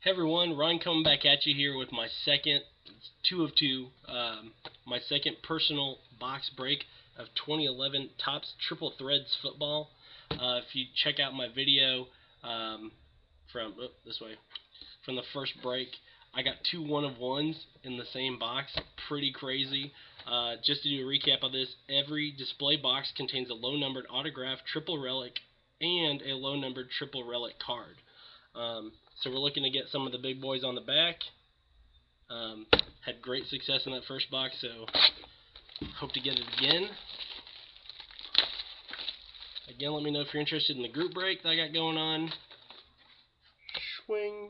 Hey everyone, Ryan coming back at you here with my second, two of two, my second personal box break of 2011 Topps Triple Threads Football. If you check out my video from the first break, I got two 1-of-1s in the same box. Pretty crazy. Just to do a recap of this, every display box contains a low-numbered autograph, triple relic, and a low-numbered triple relic card. So we're looking to get some of the big boys on the back. Had great success in that first box, so hope to get it again. Again, let me know if you're interested in the group break that I got going on. Swing.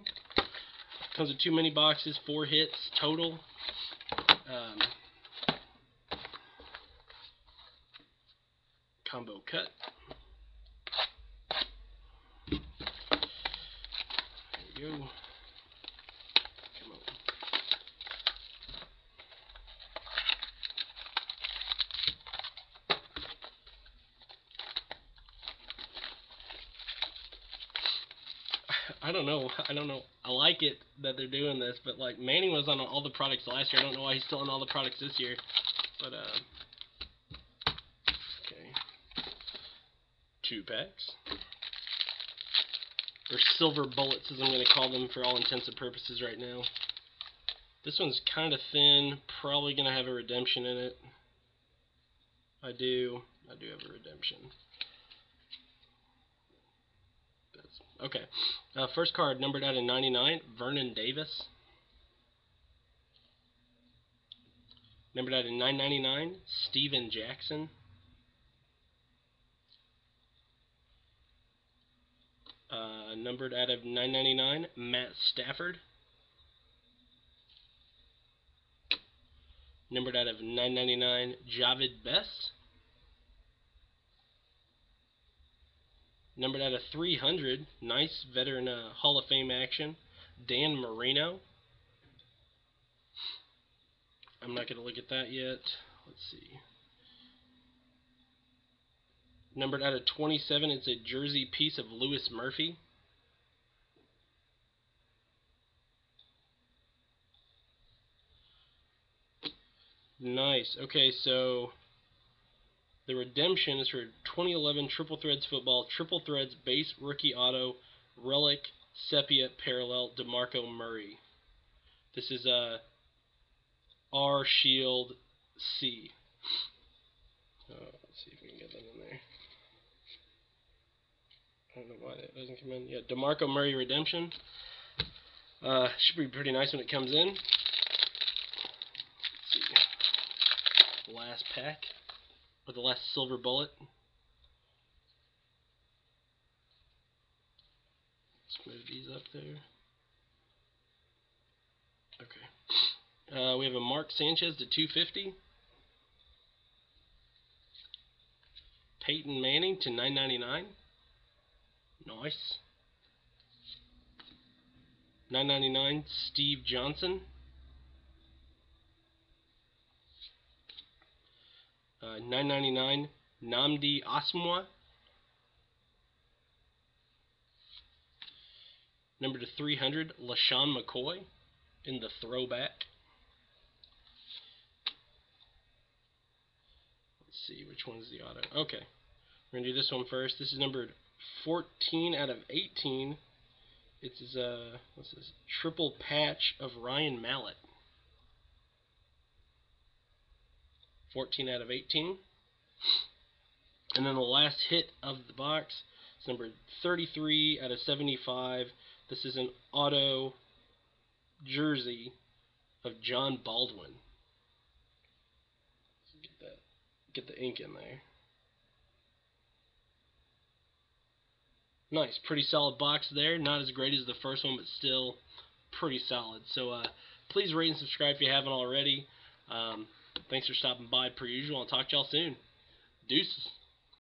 Comes with 2 mini boxes, 4 hits total. Combo cut. There we go. Come on. I don't know. I like it that they're doing this, but like Manning was on all the products last year. I don't know why he's still on all the products this year. But okay. 2 packs. Or silver bullets, as I'm going to call them for all intents and purposes right now. This one's kind of thin. Probably going to have a redemption in it. I do have a redemption. Okay. First card, numbered out of 99, Vernon Davis. Numbered out of 999, Steven Jackson. Numbered out of 999, Matt Stafford. Numbered out of 999, Jahvid Best. Numbered out of 300, nice veteran Hall of Fame action, Dan Marino. I'm not going to look at that yet. Let's see. Numbered out of 27, it's a jersey piece of Louis Murphy. Nice. Okay, so the redemption is for 2011 Triple Threads Football, Triple Threads Base Rookie Auto, Relic, Sepia Parallel, DeMarco Murray. This is R Shield C. Let's see if we can get that in there. I don't know why that doesn't come in. Yeah, DeMarco Murray redemption. Should be pretty nice when it comes in. Let's see. Last pack. Or the last silver bullet. Let's move these up there. Okay. We have a Mark Sanchez to 250. Peyton Manning to 999. Nice. 999, Steve Johnson. 999, Nnamdi Asomugha. Number to 300, LaShawn McCoy in the throwback. Let's see, which one's the auto? Okay, we're going to do this one first. This is numbered 14 out of 18. It's what's this? Triple patch of Ryan Mallett. 14 out of 18. And then the last hit of the box is number 33 out of 75. This is an auto jersey of John Baldwin. So get the ink in there. Nice, pretty solid box there. Not as great as the first one, but still pretty solid. So please rate and subscribe if you haven't already. Thanks for stopping by per usual. I'll talk to y'all soon. Deuces.